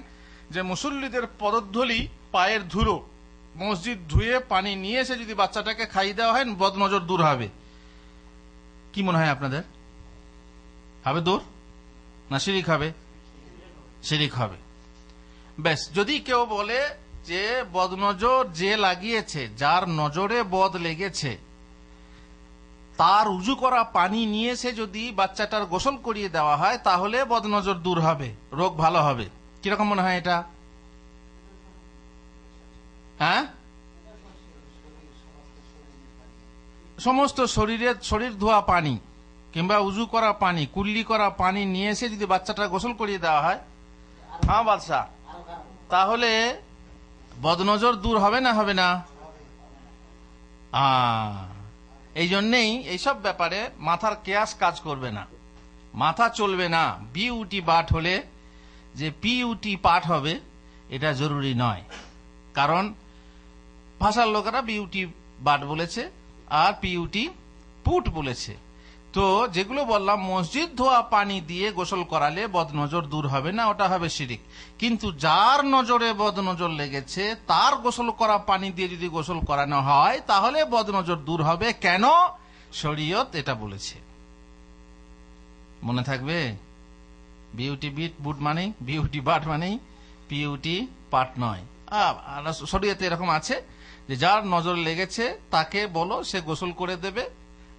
যে মুসল্লিদের পদধ্বনি পায়ের ধুলো, মসজিদ ধুয়ে পানি নিয়ে এসে যদি বাচ্চাটাকে খাইয়ে দেওয়া হয়, বদনজর দূর হবে, কি মনে হয় আপনাদের? হবে দূর না শিরিক হবে? শিরিক হবে। বেশ, যদি কেউ বলে যে বদনজর যে লাগিয়েছে, যার নজরে বদ লেগেছে, তার উজু করা পানি নিয়ে এসে যদি বাচ্চাটার গোসল করিয়ে দেওয়া হয়, তাহলে বদনজর দূর হবে, রোগ ভালো হবে। কিরকম মনে হয় এটা? হ্যাঁ, সমস্ত শরীর ধোয়া পানি কিংবা উজু করা পানি, কুল্লি করা পানি নিয়ে এসে যদি বাচ্চাটা গোসল করিয়ে দেওয়া হয়, হ্যাঁ বাদশা, তাহলে বদনজর দূর হবে না? হবে না? এই জন্যেই এইসব ব্যাপারে মাথার কেয়াস কাজ করবে না, মাথা চলবে না। বিউটি পাঠ হলে যে পিউটি পাঠ হবে এটা জরুরি নয়, কারণ ভাষার লোকেরা বিউটি বাট বলেছে আর পিউটি পুট বলেছে। তো যেগুলো বললাম, মসজিদ ধোয়া পানি দিয়ে গোসল করালে বদনজর দূর হবে না, ওটা হবে শিরিক। কিন্তু যার নজরে বদনজর লেগেছে তার গোসল করা পানি দিয়ে যদি গোসল করানো হয় তাহলে বদনজর দূর হবে। কেন? শরীয়ত এটা বলেছে। মনে থাকবে? বিউটি বুট মানেই, বিউটি বাট মানেই পিউটি পাট নয়। শরীয়তে এরকম আছে যে যার নজর লেগেছে তাকে বলো, সে গোসল করে দেবে,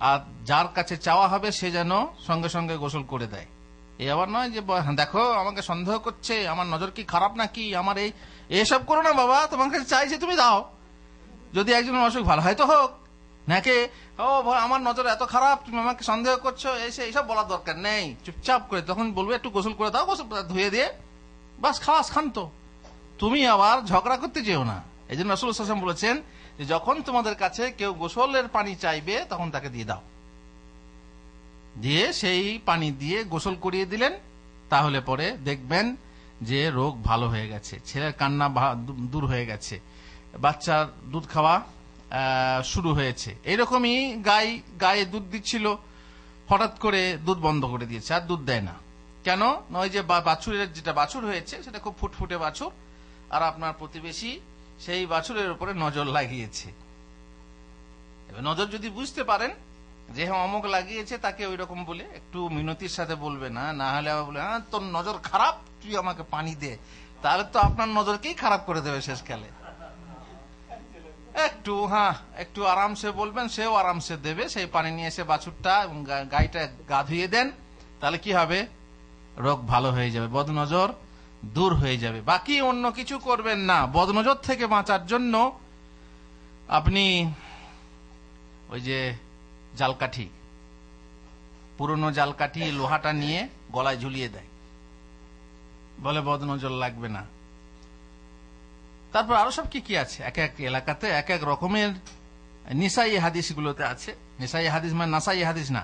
আর যার কাছে চাওয়া হবে সে যেন সঙ্গে সঙ্গে গোসল করে দেয়। এই আবার নয় যে দেখো আমাকে সন্দেহ করছে, আমার নজর কি খারাপ নাকি, আমার এইসব করো না বাবা, তোমার কাছে চাইছে তুমি দাও। যদি একজনের অসুখ ভালো হয় তো হোক, নাকি ও আমার নজর এত খারাপ তুমি আমাকে সন্দেহ করছো, এইসব বলার দরকার নেই। চুপচাপ করে তখন বলবে একটু গোসল করে দাও, গোসল ধুয়ে দিয়ে বাস খাস খান্ত। তুমি আবার ঝগড়া করতে যেও না। এই জন্য রাসূল সাল্লাল্লাহু আলাইহি ওয়াসাল্লাম বলেছেন যে যখন তোমাদের কাছে কেউ গোসলের পানি চাইবে তখন তাকে দিয়ে দাও, দিয়ে সেই পানি দিয়ে গোসল করিয়ে দিলেন, তাহলে পরে দেখবেন যে রোগ ভালো হয়ে গেছে, ছেলের কান্না দূর হয়ে গেছে, বাচ্চার দুধ খাওয়া শুরু হয়েছে। এইরকমই গায়ে দুধ দিচ্ছিল, হঠাৎ করে দুধ বন্ধ করে দিয়েছে, আর দুধ দেয় না। কেন? নয় যে বাছুরের যেটা বাছুর হয়েছে সেটা খুব ফুটফুটে বাছুর, আর আপনার প্রতিবেশী সেই বাছুরের উপরে নজর লাগিয়েছে। নজর যদি বুঝতে পারেন যে হ্যাঁ অমুক লাগিয়েছে, তাকে ওই রকম বলে একটু মিনতির সাথে বলবে না, না হলে আবার বলে হ্যাঁ তোর নজর খারাপ, তুই আমাকে পানি দে, তাহলে তো আপনার নজরকেই খারাপ করে দেবে শেষকালে। একটু আরামসে বলবেন, সেও আরামসে দেবে, সেই পানি নিয়ে এসে বাছুরটা গাইটা গা ধুয়ে দেন, তাহলে কি হবে? রোগ ভালো হয়ে যাবে, বদনজর দূর হয়ে যাবে। বাকি অন্য কিছু করবেন না। বদনজর থেকে বাঁচার জন্য আপনি ওই যে জালকাঠি, পুরনো জালকাঠি, লোহাটা নিয়ে গলায় ঝুলিয়ে দেয়, বলে বদনজর লাগবে না। তারপর আরো সব কি কি আছে, এক এক এলাকাতে এক এক রকমের নিসাই হাদিস গুলোতে আছে। নিসাই হাদিস মানে নাসাই হাদিস না,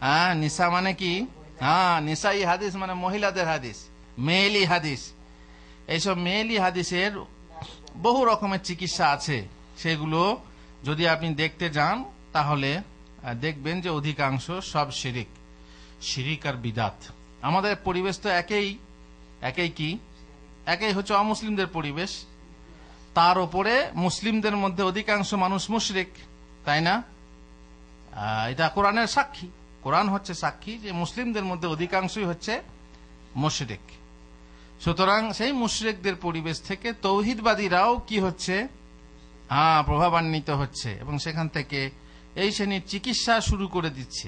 হ্যাঁ নিসা মানে কি, হ্যাঁ নিসাই হাদিস মানে মহিলাদের হাদিস, মেয়েলি হাদিস। এইসব মেয়েলি হাদিসের বহু রকমের চিকিৎসা আছে, সেগুলো যদি আপনি দেখতে যান তাহলে দেখবেন যে অধিকাংশ সব শিরিক আর বিদাত। আমাদের পরিবেশ তো একই হচ্ছে অমুসলিমদের পরিবেশ, তার উপরে মুসলিমদের মধ্যে অধিকাংশ মানুষ মুশরিক, তাই না? এটা কোরআনের সাক্ষী, কোরআন হচ্ছে সাক্ষী যে মুসলিমদের মধ্যে অধিকাংশই হচ্ছে মুশরিক। সুতরাং সেই মুশরিকদের পরিবেশ থেকে তৌহিদবাদীরাও কি হচ্ছে, প্রভাবান্বিত হচ্ছে, এবং সেখান থেকে এই শ্রেণীর চিকিৎসা শুরু করে দিচ্ছে।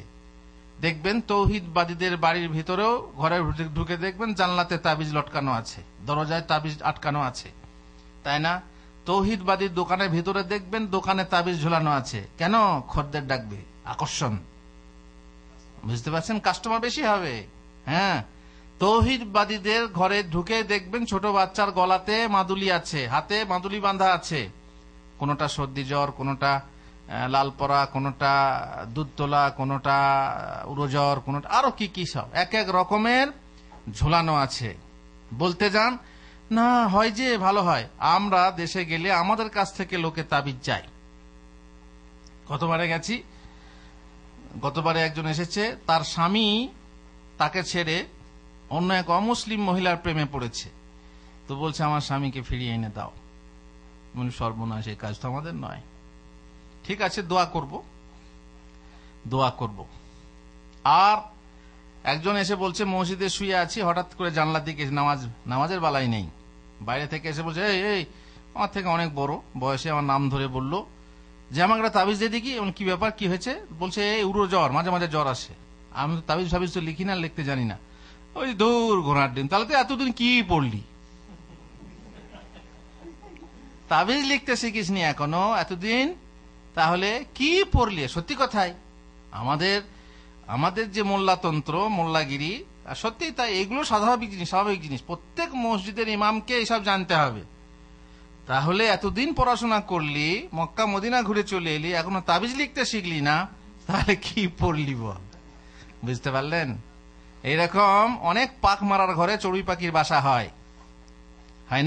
দেখবেন তৌহিদবাদীদের বাড়ির ভিতরেও ঘরে ঢুকে দেখবেন জানলাতে তাবিজ লটকানো আছে, দরজায় তাবিজ আটকানো আছে, তাই না? তৌহিদবাদীর দোকানের ভিতরে দেখবেন দোকানে তাবিজ ঝোলানো আছে। কেন? খদ্দের ডাকবে, আকর্ষণ। বুঝতে পারছেন? কাস্টমার বেশি হবে। হ্যাঁ, তৌহিদবাদীদের ঘরে ঢুকে দেখবেন ছোট বাচ্চার গলাতে মাদুলি আছে, হাতে মাদুলি বাঁধা আছে, কোনটা সর্দি জ্বর, কোনটা লাল পরা, কোনটা দুধ তোলা, কোনটা উড়োজ্বর, কোনটা আরো কি কি সব এক এক রকমের ঝোলানো আছে। বলতে যান না হয় যে ভালো হয়, আমরা দেশে গেলে আমাদের কাছ থেকে লোকে তাবিজ চাই। গতবারে একজন এসেছে, তার স্বামী তাকে ছেড়ে অন্য এক অমুসলিম মহিলার প্রেমে পড়েছে, তো বলছে আমার স্বামীকে ফিরিয়ে এনে দাও। সর্বনাশ, এই কাজ তো আমাদের নয়। ঠিক আছে, দোয়া করব। আর একজন এসে বলছে মসজিদে শুয়ে আছি, হঠাৎ করে জানলার দিকে নামাজের বালাই নেই, বাইরে থেকে এসে বলছে এই আমার থেকে অনেক বড় বয়সে, আমার নাম ধরে বলল যে আমাকে একটা তাবিজ দিয়ে দেখি। কি ব্যাপার, কি হয়েছে? বলছে এই উড়ো জ্বর, মাঝে মাঝে জ্বর আসে। আমি তো তাবিজ তো লিখি না, লিখতে জানি না। ওই দূর ঘোড়ার ডিম, তাহলে তো এতদিন কি পড়লি? তাবিজ লিখতে শিখিসনি এখনো এতদিন, তাহলে কি পড়লি? সত্যি কথাই আমাদের যে মোল্লাতন্ত্র, মোল্লাগিরি, সত্যি তাই, এগুলো স্বাভাবিক জিনিস। প্রত্যেক মসজিদের ইমামকে এসব জানতে হবে। তাহলে এতদিন পড়াশোনা করলি, মক্কা মদিনা ঘুরে চলে এলি, এখনো তাবিজ লিখতে শিখলি না, তাহলে কি পড়লি বল? বুঝতে পারলেন? এইরকম অনেক পাক মারার ঘরে চড়ুই পাখির বাসা হয়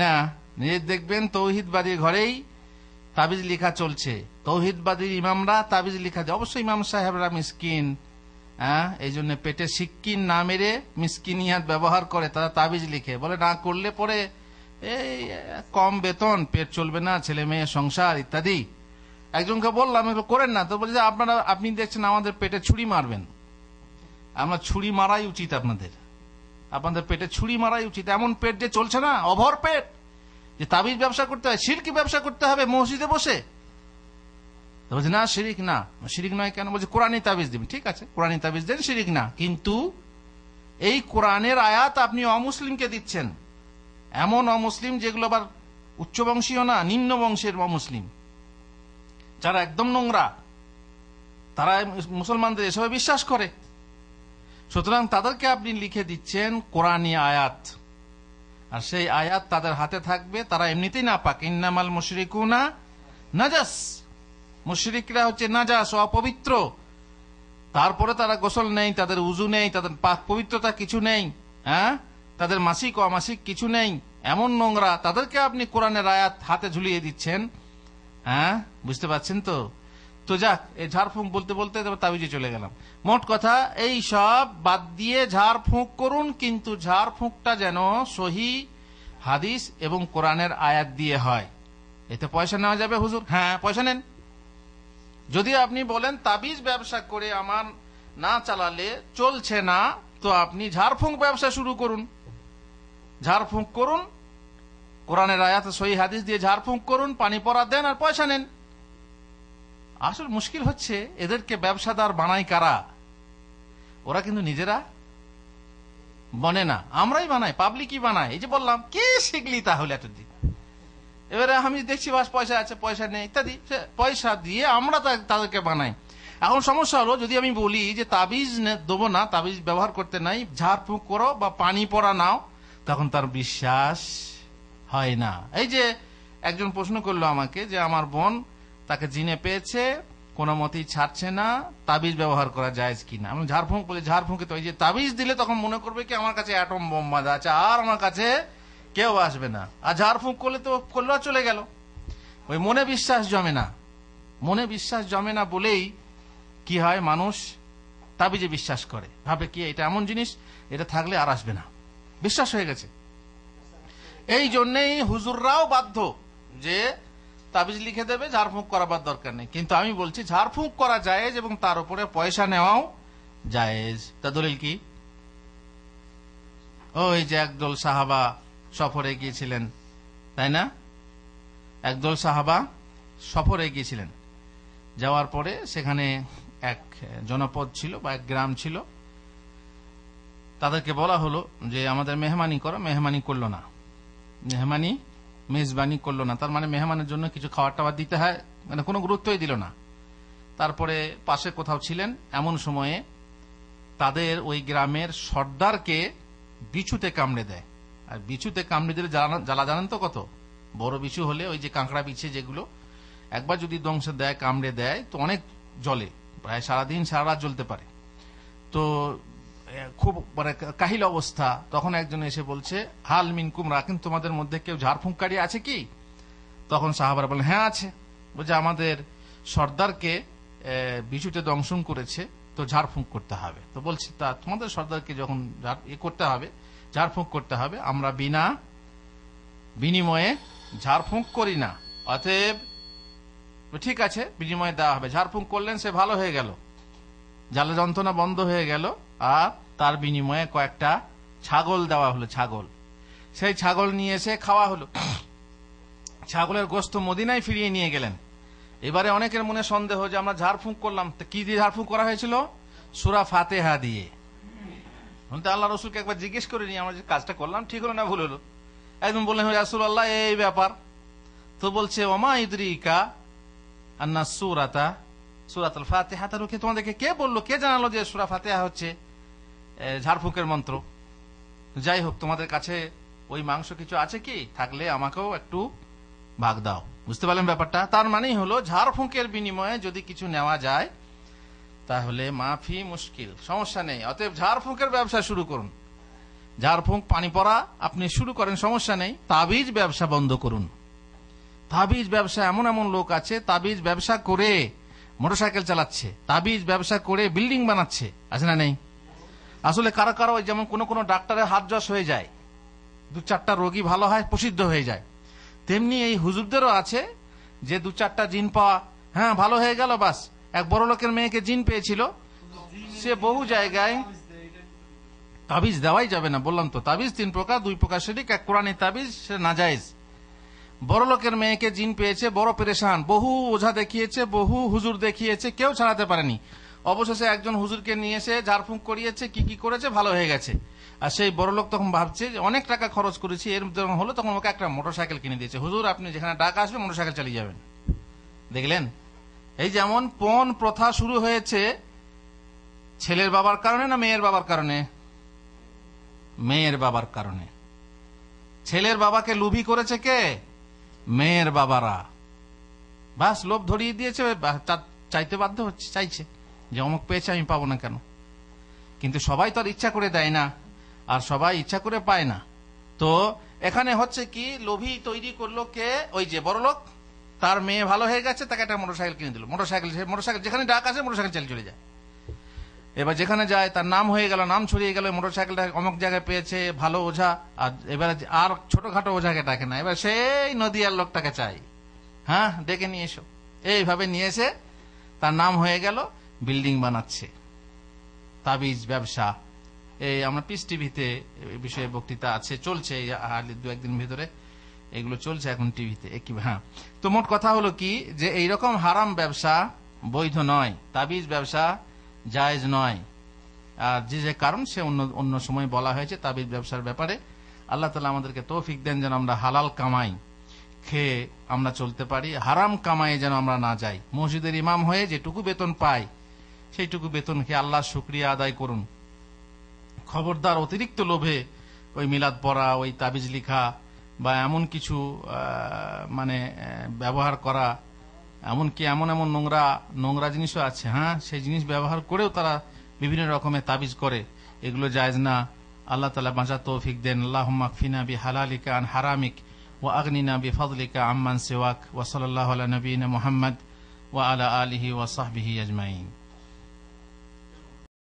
না? নিজের দেখবেন তৌহিদবাদীর ঘরেই তাবিজ লিখা চলছে, তৌহিদবাদীর ইমামরা তাবিজ লিখা দেয়। অবশ্যই ইমাম সাহেবরা মিসকিন, এই জন্য পেটে সিক্কিন না মেরে মিসকিনিয়াত ব্যবহার করে, তারা তাবিজ লিখে, বলে না করলে পরে এই কম বেতন, পেট চলবে না, ছেলে মেয়ে সংসার ইত্যাদি। একজনকে বললাম এগুলো করেন না, তো বলছে যে আপনি দেখছেন আমাদের পেটে ছুরি মারবেন, আমরা ছুরি মারাই উচিত, আপনাদের পেটে ছুরি মারাই উচিত। এমন পেট যে চলছে না, অভর পেট, যে তাবিজ ব্যবসা করতে হয়, শিরকি ব্যবসা করতে হবে মসজিদে বসে। বলছে না, শিরিক নয় কেন? বলছে কোরআনী তাবিজ দিবেন। ঠিক আছে, কোরআনী তাবিজ দেন, শিরিক না। কিন্তু এই কোরআনের আয়াত আপনি অমুসলিমকে দিচ্ছেন, এমন অমুসলিম যেগুলো আবার উচ্চ বংশীয় না, নিম্ন বংশের অমুসলিম, যারা একদম নোংরা, তারা মুসলমানদের এসবে বিশ্বাস করে। সুতরাং তাদেরকে আপনি লিখে দিচ্ছেন কোরআনী আয়াত, আর সেই আয়াত তাদের হাতে থাকবে, তারা এমনিতেই নাপাক। ইন্নামাল মুশরিকুনা নাজাস, মুশরিকরা হচ্ছে নাজাস, অপবিত্র। তারপরে তারা গোসল নেই, তাদের উজু নেই, তাদের পাক পবিত্রতা কিছু নেই, তাদের মাসিক অমাসিক কিছু নেই, এমন নোংরা, তাদেরকে আপনি কোরআনের আয়াত হাতে ঝুলিয়ে দিচ্ছেন। বুঝতে পারছেন তো? তো যাক, এই ঝাড়ফুঁক বলতে বলতে তাবিজে চলে গেলাম। মোট কথা, এই সব বাদ দিয়ে ঝাড়ফুঁক করুন, কিন্তু ঝাড়ফুঁকটা যেন সহি হাদিস এবং কোরআনের আয়াত দিয়ে হয়। এতে পয়সা নেওয়া যাবে হুজুর? হ্যাঁ, পয়সা নেন। যদি আপনি বলেন তাবিজ ব্যবসা করে আমার না চালালে চলছে না, তো আপনি ঝাড়ফুঁক ব্যবসা শুরু করুন, ঝাড়ফুঁক করুন, কোরআনের আয়াত সহি হাদিস দিয়ে ঝাড়ফুঁক করুন, পানি পড়া দেন আর পয়সা নেন। আসল মুশকিল হচ্ছে এদেরকে ব্যবসাদার বানাই কারা? ওরা কিন্তু নিজেরা বনে না, আমরাই বানাই, পাবলিকই বানাই। এই যে বললাম, কে শিখলি তাহলে এতদিন? এবারে আমি দেখছি বাস পয়সা আছে, পয়সা নেই ইত্যাদি, পয়সা দিয়ে আমরা তাদেরকে বানাই। এখন সমস্যা হলো, যদি আমি বলি যে তাবিজ দেবো না, তাবিজ ব্যবহার করতে নাই, ঝাড়ফুঁক করো বা পানি পড়া নাও, তখন তার বিশ্বাস হয় না। এই যে একজন প্রশ্ন করলো আমাকে যে আমার বোন, তাকে জিনে পেয়েছে, কোনো মতেই ছাড়ছে না, তাবিজ ব্যবহার করা যায় কিনা। আমি ঝাড়ফুঁক বলি, ঝাড়ফুঁকে তো এই যে তাবিজ দিলে তখন মনে করবে কি আমার কাছে অ্যাটম বোম বাঁধা আছে, আর আমার কাছে কেউ আসবে না। আর ঝাড়ফুঁক করলে তো করলে চলে গেল। ওই মনে বিশ্বাস জমে না, মনে বিশ্বাস জমে না বলেই কি হয়, মানুষ তাবিজে বিশ্বাস করে, ভাবে কি এটা এমন জিনিস, এটা থাকলে আর আসবে না, বিশ্বাস হয়ে গেছে। এই জন্যই হুজুররাও বাধ্য যে তাবিজ লিখে দেবে, ঝাড়ফুঁক করাবার দরকার নেই। কিন্তু আমি বলছি ঝাড়ফুঁক করা জায়েজ এবং তার উপরে পয়সা নেওয়াও জায়েজ। তা দলিল কি? ওই যে একদল সাহাবা সফরে গিয়েছিলেন, তাই না? একদল সাহাবা সফরে গিয়েছিলেন, যাওয়ার পরে সেখানে এক জনপদ ছিল বা এক গ্রাম ছিল, তাদেরকে বলা হলো যে আমাদের মেহমানি করো, মেহমানি করলো না, মেজবানি করলো না, তার মানে মেহমানের জন্য কিছু খাবার টাবার দিতে হয়, মানে কোনো গুরুত্বই দিল না। তারপরে পাশে কোথাও ছিলেন, এমন সময়ে তাদের ওই গ্রামের সর্দারকে বিছুতে কামড়ে দেয়। আর বিছুতে কামড়ে দিলে জ্বালা জানেন তো কত? বড় বিছু হলে ওই যে কাঁকড়া বিছে যেগুলো, একবার যদি দংশে দেয়, কামড়ে দেয়, তো অনেক জ্বলে, প্রায় সারাদিন সারা রাত জ্বলতে পারে। তো খুব মানে কাহিল অবস্থা। তখন একজন এসে বলছে, হাল মিনকুম রাখেন, তোমাদের মধ্যে কেউ ঝাড়ফুঁককারী আছে কি? তখন সাহাবারা বলেন, হ্যাঁ আছে। বলছে আমাদের সর্দারকে বিছুতে দংশন করেছে, তো ঝাড়ফুঁক করতে হবে। তো বলছে তা তোমাদের সর্দারকে যখন করতে হবে, ঝাড়ফুঁক করতে হবে, আমরা বিনা বিনিময়ে ঝাড়ফুঁক করি না, অতএব ঠিক আছে বিনিময়ে দেওয়া হবে। ঝাড়ফুঁক করলেন, সে ভালো হয়ে গেল, জ্বালা যন্ত্রণা বন্ধ হয়ে গেল, আর তার বিনিময়ে কয়েকটা ছাগল দেওয়া হলো। ছাগল, সেই ছাগল নিয়ে এসে খাওয়া হলো। ছাগলের গোশত মদিনায় ফিরিয়ে নিয়ে গেলেন। এবারে অনেকের মনে সন্দেহ যে আমরা ঝাড়ফুঁক করলাম, কি দিয়ে ঝাড়ফুঁক করা হয়েছিল? সূরা ফাতিহা দিয়ে। আল্লাহ রসুলকে একবার জিজ্ঞেস করে নিয়ে আমরা যে কাজটা করলাম ঠিক হলো না ভুল হলো। একদম বললেন রাসূলুল্লাহ এই ব্যাপার, তো বলছে ওমা ইদরিকা আন্না সূরাতুল ফাতিহা, তারকে তোমাদেরকে কে বললো, কে জানালো যে সূরা ফাতিহা হচ্ছে ঝাড়ফুঁকের মন্ত্র? যাই হোক, তোমাদের কাছে ওই মাংস কিছু আছে কি? থাকলে আমাকেও একটু ভাগ দাও। বুঝতে পারলেন ব্যাপারটা? তার মানেই হলো ঝাড়ফুঁকের বিনিময়ে যদি কিছু নেওয়া যায় তাহলে মাফি মুশকিল, সমস্যা নেই। অতএব ঝাড়ফুঁকের ব্যবসা শুরু করুন। ঝাড়ফুঁক, পানি পড়া আপনি শুরু করেন, সমস্যা নেই। তাবিজ ব্যবসা বন্ধ করুন। তাবিজ ব্যবসা, এমন এমন লোক আছে তাবিজ ব্যবসা করে মোটরসাইকেল চালাচ্ছে, তাবিজ ব্যবসা করে বিল্ডিং বানাচ্ছে, আছে না নেই? আসলে কারো কারো যেমন কোন কোন ডাক্তারের হাত যশ হয়ে যায়, 2-4টা রোগী ভালো হয়, প্রসিদ্ধ হয়ে যায়, তেমনি এই হুজুরদেরও আছে যে 2-4টা জিন পাওয়া, হ্যাঁ ভালো হয়ে গেল, বাস। এক বড় লোকের মেয়েকে জিন পেয়েছিল, সে বহু জায়গায়, তাবিজ দেওয়াই যাবে না, বললাম তো, তাবিজ 3 প্রকার, 2 প্রকার শিরক, এক কোরআনী তাবিজ, সে নাজায়েজ। বড় লোকের মেয়েকে জিন পেয়েছে, বড় পেরেশান, বহু ওঝা দেখিয়েছে, বহু হুজুর দেখিয়েছে, কেউ ছাড়াতে পারেনি। অবশেষে একজন হুজুরকে নিয়ে এসে ঝাড়ফুঁক করিয়েছে, কি কি করেছে, ভালো হয়ে গেছে। আর সেই বড় লোক তখন ভাবছে যে অনেক টাকা খরচ করেছি, এর যখন হলো তখন ওকে একটা মোটরসাইকেল কিনে দিয়েছে। হুজুর, আপনি যেখানে টাকা আসবে মোটরসাইকেল চালিয়ে যাবেন। দেখলেন, এই যেমন পণ প্রথা শুরু হয়েছে ছেলের বাবার কারণে না মেয়ের বাবার কারণে? মেয়ের বাবার কারণে। ছেলের বাবাকে লুভি করেছে কে? মেয়ের বাবারা। বাস, লোভ ধরিয়ে দিয়েছে, চাইতে বাধ্য হচ্ছে, চাইছে যে অমুক পেয়েছে, আমি পাবো না কেন? কিন্তু সবাই তো আর ইচ্ছা করে দেয় না, আর সবাই ইচ্ছা করে পায় না। তো এখানে হচ্ছে কি, লোভী তৈরি করলো কে? ওই যে বড় লোক, তার মেয়ে ভালো হয়ে গেছে, তাকে একটা মোটরসাইকেল কিনে দিল। মোটরসাইকেল যেখানে ডাক আছে মোটরসাইকেল চালিয়ে চলে যায়। এবার যেখানে যায় তার নাম হয়ে গেল, নাম ছড়িয়ে গেল, মোটরসাইকেলটা অমুক জায়গায় পেয়েছে, ভালো ওঝা। আর এবারে আর ছোটখাটো ওঝাকে ডাকে না, এবার সেই নদিয়ার লোকটাকে চাই, হ্যাঁ ডেকে নিয়ে এসো। এইভাবে নিয়ে এসে তার নাম হয়ে গেল, বিল্ডিং বানাচ্ছে। তাবিজ ব্যবসা, এই আমরা পিস টিভিতে বিষয়ে বক্তৃতা আছে, চলছে 2-1 দিন ভিতরে, এগুলো চলছে এখন টিভিতে। হ্যাঁ, তো মোট কথা হলো কি, যে এইরকম হারাম ব্যবসা বৈধ নয়, তাবিজ ব্যবসা জায়েজ নয়। আর যে কারণ সে অন্য সময় বলা হয়েছে তাবিজ ব্যবসার ব্যাপারে। আল্লাহ তাআলা আমাদেরকে তৌফিক দেন যেন আমরা হালাল কামাই খেয়ে আমরা চলতে পারি, হারাম কামাই যেন আমরা না যাই। মসজিদের ইমাম হয়ে যেটুকু বেতন পাই সেইটুকু বেতন খেয়ে আল্লাহর শুকরিয়া আদায় করুন। খবরদার অতিরিক্ত লোভে ওই মিলাদ পড়া, ওই তাবিজ লিখা বা এমন কিছু মানে ব্যবহার করা, এমনকি এমন এমন নোংরা জিনিসও আছে, হ্যাঁ সেই জিনিস ব্যবহার করেও তারা বিভিন্ন রকমের তাবিজ করে, এগুলো জায়েজ না। আল্লাহ তাআলা বাঁচার তৌফিক দেন। আল্লাহুম্মা কফিনা বিহালালিকা আন হারামিক ওয়া আগনিনা বিফাদলিকা আম্মান সিওয়াক। ওয়া সাল্লাল্লাহু আলা নবিয়িনা মুহাম্মদ ওয়া আলা আলিহি ওয়া সাহবিহি আজমাইন।